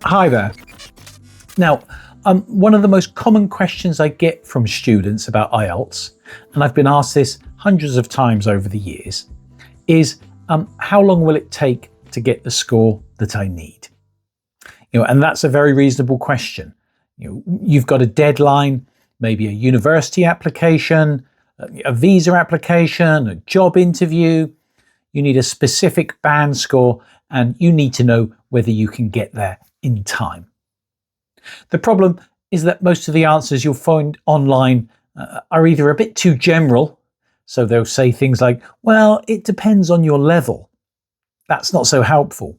Hi there. Now, one of the most common questions I get from students about IELTS, and I've been asked this hundreds of times over the years, is how long will it take to get the score that I need? And that's a very reasonable question. You've got a deadline, maybe a university application, a visa application, a job interview. You need a specific band score, and you need to know whether you can get there in time. The problem is that most of the answers you'll find online are either a bit too general, so they'll say things like, well, it depends on your level. That's not so helpful.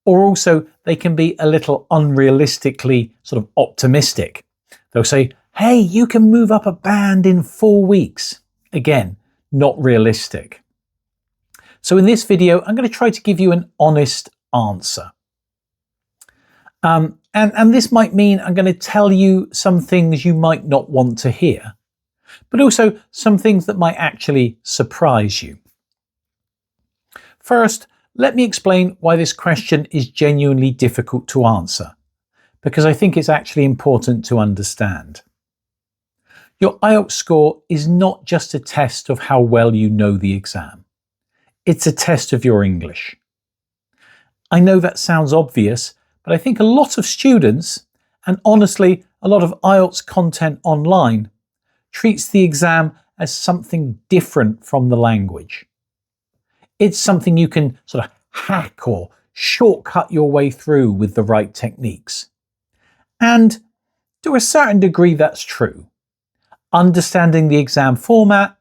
Or also they can be a little unrealistically sort of optimistic. They'll say, hey, you can move up a band in 4 weeks. Again, not realistic. So in this video, I'm going to try to give you an honest answer. And this might mean I'm going to tell you some things you might not want to hear, but also some things that might actually surprise you. First, let me explain why this question is genuinely difficult to answer, because I think it's actually important to understand. Your IELTS score is not just a test of how well you know the exam. It's a test of your English. I know that sounds obvious, but I think a lot of students, and honestly a lot of IELTS content online, treats the exam as something different from the language. It's something you can sort of hack or shortcut your way through with the right techniques. And to a certain degree that's true. Understanding the exam format,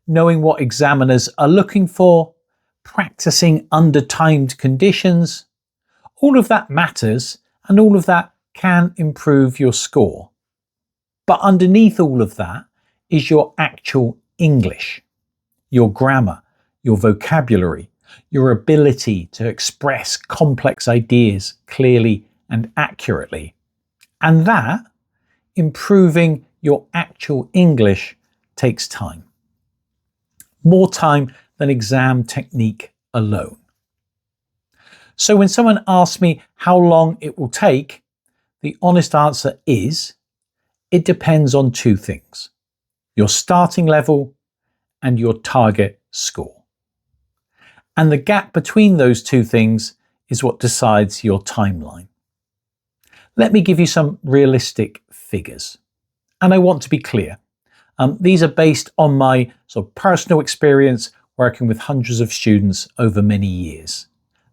knowing what examiners are looking for, practicing under timed conditions, all of that matters, and all of that can improve your score. But underneath all of that is your actual English, your grammar, your vocabulary, your ability to express complex ideas clearly and accurately. And that, improving your actual English, takes time. More time than exam technique alone. So when someone asks me how long it will take, the honest answer is, it depends on two things: your starting level and your target score. And the gap between those two things is what decides your timeline. Let me give you some realistic figures. And I want to be clear. These are based on my sort of personal experience working with hundreds of students over many years.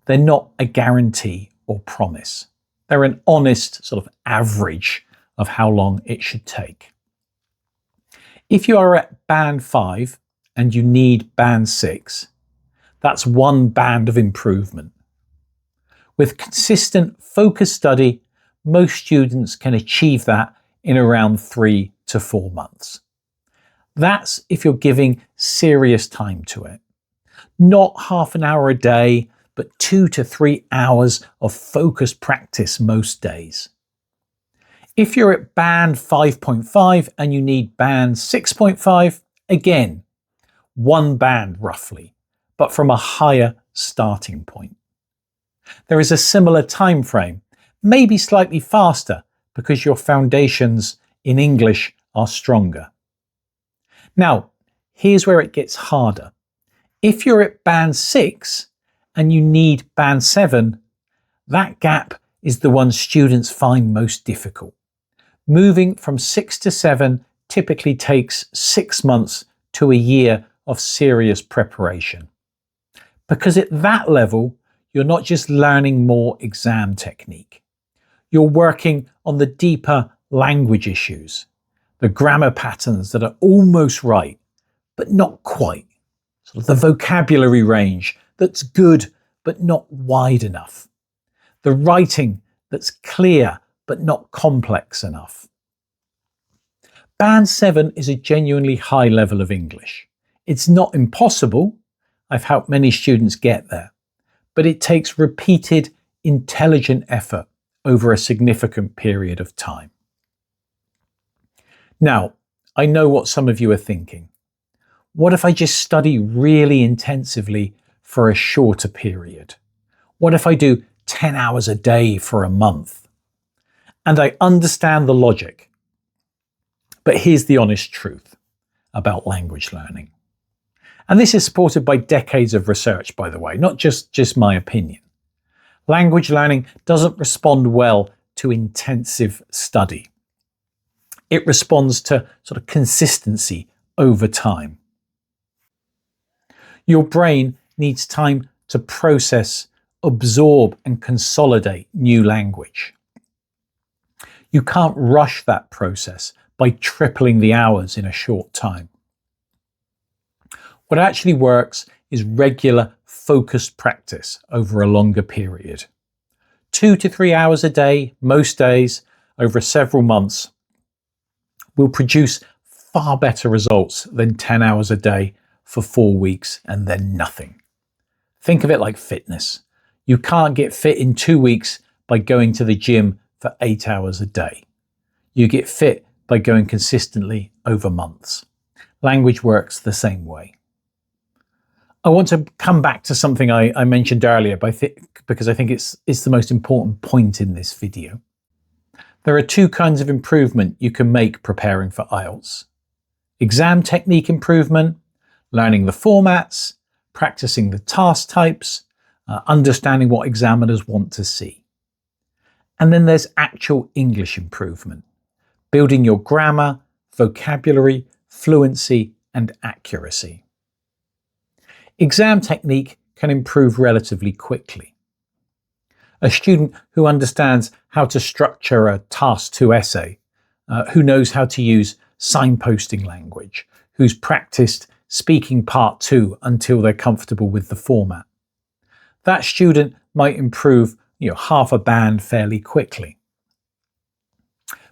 They're not a guarantee or promise. They're an honest sort of average of how long it should take. If you are at band 5 and you need band 6, that's one band of improvement. With consistent focused study, most students can achieve that in around 3 to 4 months. That's if you're giving serious time to it. Not half an hour a day, but 2 to 3 hours of focused practice most days. If you're at band 5.5 and you need band 6.5, again, one band roughly, but from a higher starting point. There is a similar time frame, maybe slightly faster because your foundations in English are stronger. Now, here's where it gets harder. If you're at band 6 and you need band 7, that gap is the one students find most difficult. Moving from 6 to 7 typically takes 6 months to a year of serious preparation. Because at that level, you're not just learning more exam technique. You're working on the deeper language issues, the grammar patterns that are almost right, but not quite. Sort of the vocabulary range that's good, but not wide enough. The writing that's clear, but not complex enough. Band 7 is a genuinely high level of English. It's not impossible. I've helped many students get there, but it takes repeated, intelligent effort over a significant period of time. Now, I know what some of you are thinking. What if I just study really intensively for a shorter period? What if I do 10 hours a day for a month. And I understand the logic. But here's the honest truth about language learning. And this is supported by decades of research, by the way, not just my opinion. Language learning doesn't respond well to intensive study. It responds to sort of consistency over time. Your brain needs time to process, absorb, and consolidate new language. You can't rush that process by tripling the hours in a short time. What actually works is regular, focused practice over a longer period. 2 to 3 hours a day, most days, over several months, will produce far better results than 10 hours a day for 4 weeks and then nothing. Think of it like fitness. You can't get fit in 2 weeks by going to the gym for 8 hours a day. You get fit by going consistently over months. Language works the same way. I want to come back to something I mentioned earlier because I think it's the most important point in this video. There are 2 kinds of improvement you can make preparing for IELTS. Exam technique improvement, learning the formats, practicing the task types, understanding what examiners want to see. And then there's actual English improvement, building your grammar, vocabulary, fluency, and accuracy. Exam technique can improve relatively quickly. A student who understands how to structure a Task 2 essay, who knows how to use signposting language, who's practiced speaking part 2 until they're comfortable with the format. That student might improve half a band fairly quickly.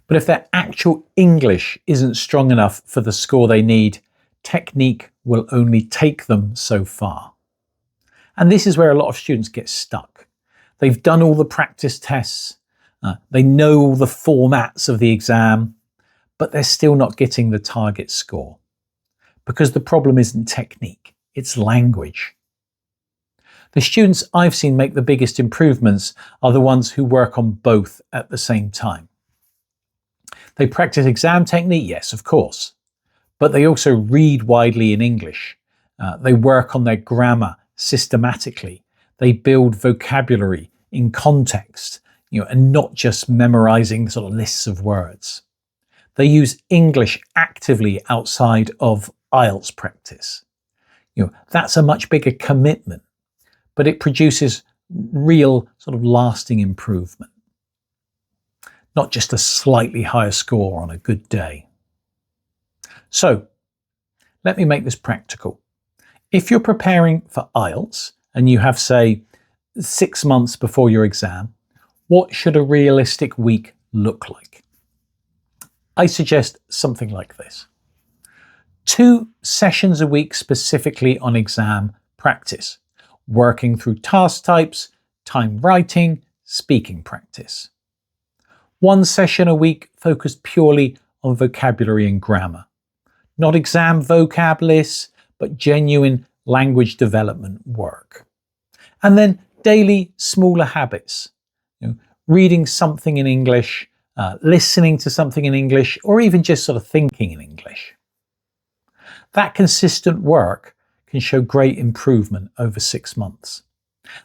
But if their actual English isn't strong enough for the score they need, technique will only take them so far. And this is where a lot of students get stuck. They've done all the practice tests, they know all the formats of the exam, but they're still not getting the target score. Because the problem isn't technique, it's language. The students I've seen make the biggest improvements are the ones who work on both at the same time. They practice exam technique, yes, of course, but they also read widely in English. They work on their grammar systematically. They build vocabulary in context, and not just memorizing sort of lists of words. They use English actively outside of IELTS practice. That's a much bigger commitment, but it produces real sort of lasting improvement. Not just a slightly higher score on a good day. So, let me make this practical. If you're preparing for IELTS and you have, say, 6 months before your exam, what should a realistic week look like? I suggest something like this. 2 sessions a week specifically on exam practice, working through task types, time writing, speaking practice. 1 session a week focused purely on vocabulary and grammar. Not exam vocab lists, but genuine language development work. And then daily smaller habits. Reading something in English, listening to something in English, or even just sort of thinking in English. That consistent work can show great improvement over 6 months.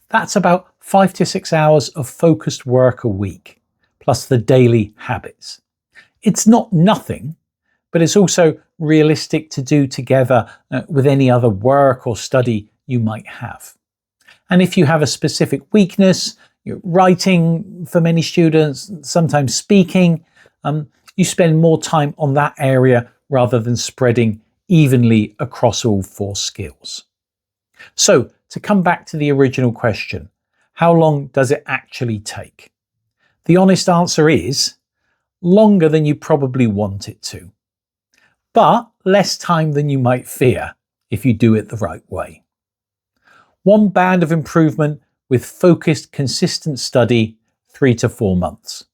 That's about 5 to 6 hours of focused work a week, plus the daily habits. It's not nothing, but it's also realistic to do together with any other work or study you might have. And if you have a specific weakness, writing for many students, sometimes speaking, you spend more time on that area rather than spreading evenly across all 4 skills. So, to come back to the original question, how long does it actually take? The honest answer is longer than you probably want it to, but less time than you might fear if you do it the right way. 1 band of improvement with focused, consistent study, 3 to 4 months.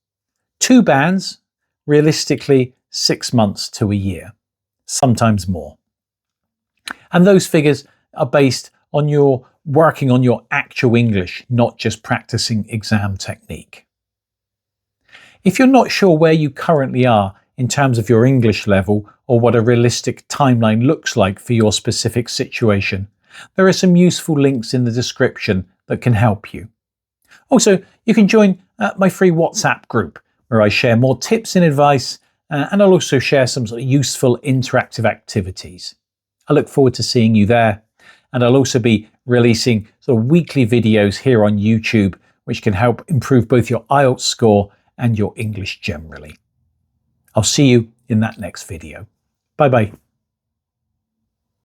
2 bands, realistically 6 months to a year, sometimes more. And those figures are based on your working on your actual English, not just practicing exam technique. If you're not sure where you currently are in terms of your English level or what a realistic timeline looks like for your specific situation, there are some useful links in the description that can help you. Also, you can join my free WhatsApp group where I share more tips and advice, and I'll also share some sort of useful interactive activities. I look forward to seeing you there, and I'll also be releasing sort of weekly videos here on YouTube which can help improve both your IELTS score and your English generally. I'll see you in that next video. Bye bye.